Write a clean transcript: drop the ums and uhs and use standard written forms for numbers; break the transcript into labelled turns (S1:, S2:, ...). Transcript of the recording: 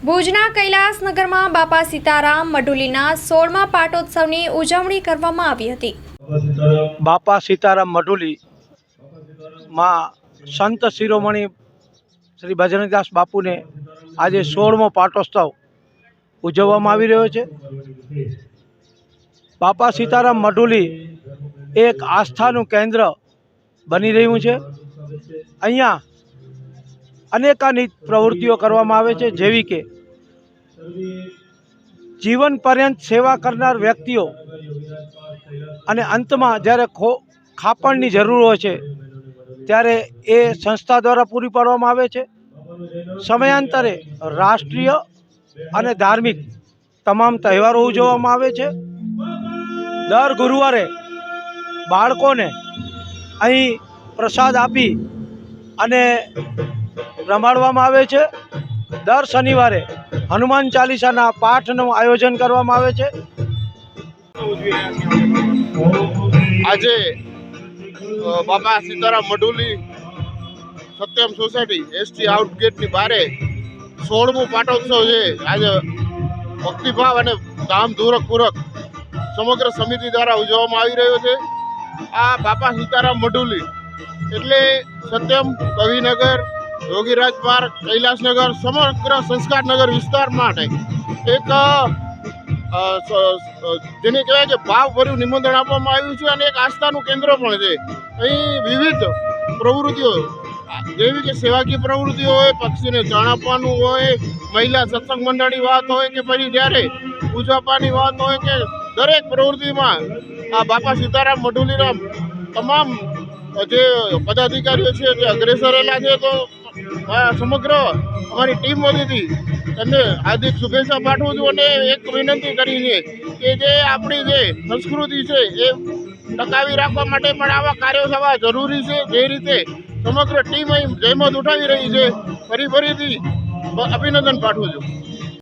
S1: ભુજના કૈલાસનગરમાં બાપા સીતારામ મઢુલીના 16મા પાટોત્સવની ઉજવણી કરવામાં આવી હતી।
S2: બાપા સીતારામ મઢુલી માં સંત શિરોમણી શ્રી બજરંગદાસ બાપુને આજે 16મો પાટોત્સવ ઉજવવામાં આવી રહ્યો છે। બાપા સીતારામ મઢુલી એક આસ્થાનું કેન્દ્ર બની રહ્યું છે। અહીંયા અનેકાનેક પ્રવૃત્તિઓ કરવામાં આવે છે, જેવી કે જીવન પર્યંત સેવા કરનાર વ્યક્તિઓ અને અંતમાં જ્યારે ખાપણની જરૂર હોય છે ત્યારે એ સંસ્થા દ્વારા પૂરી પાડવામાં આવે છે। સમયાંતરે રાષ્ટ્રીય અને ધાર્મિક તમામ તહેવારો ઉજવવામાં આવે છે। દર ગુરુવારે બાળકોને અહીં પ્રસાદ આપી અને રમાડવામાં આવે છે। દર શનિવારે હનુમાન ચાલીસાના પાઠનું આયોજન કરવામાં આવે છે।
S3: આજે બાપા સીતારામ મઢુલી સત્યમ સોસાયટી એસટી આઉટગેટની બારે 16મું પાટોત્સવ છે। આજે ભક્તિભાવ અને ધામધૂમપૂર્વક સમગ્ર સમિતિ દ્વારા ઉજવવામાં આવી રહ્યો છે। આ બાપા સીતારામ મઢુલી એટલે સત્યમ, કવિનગર, યોગીરાજ પાર્ક, કૈલાસનગર સમગ્ર સંસ્કારનગર વિસ્તાર માટે એક જેને કહેવાય કે ભાવભર્યું નિમંત્રણ આપવામાં આવ્યું છે અને એક આસ્થાનું કેન્દ્ર પણ છે। અહીં વિવિધ પ્રવૃત્તિઓ જેવી કે સેવાકીય પ્રવૃત્તિઓ હોય, પક્ષીને ચણ આપવાનું હોય, મહિલા સત્સંગ મંડળની વાત હોય કે પછી જ્યારે પૂજાપાની વાત હોય કે દરેક પ્રવૃત્તિમાં આ બાપા સીતારામ મઢુલીના તમામ જે પદાધિકારીઓ છે તે અગ્રેસર રહેલા છે। તો સમગ્ર અમારી ટીમ વતીથી એમને હાર્દિક શુભેચ્છા પાઠવું છું અને એક વિનંતી કરી છે કે જે આપણી જે સંસ્કૃતિ છે એ ટકાવી રાખવા માટે પણ આવા કાર્યો થવા જરૂરી છે। જે રીતે સમગ્ર ટીમ અહીં જહેમત ઉઠાવી રહી છે, ફરીથી અભિનંદન પાઠવું છું।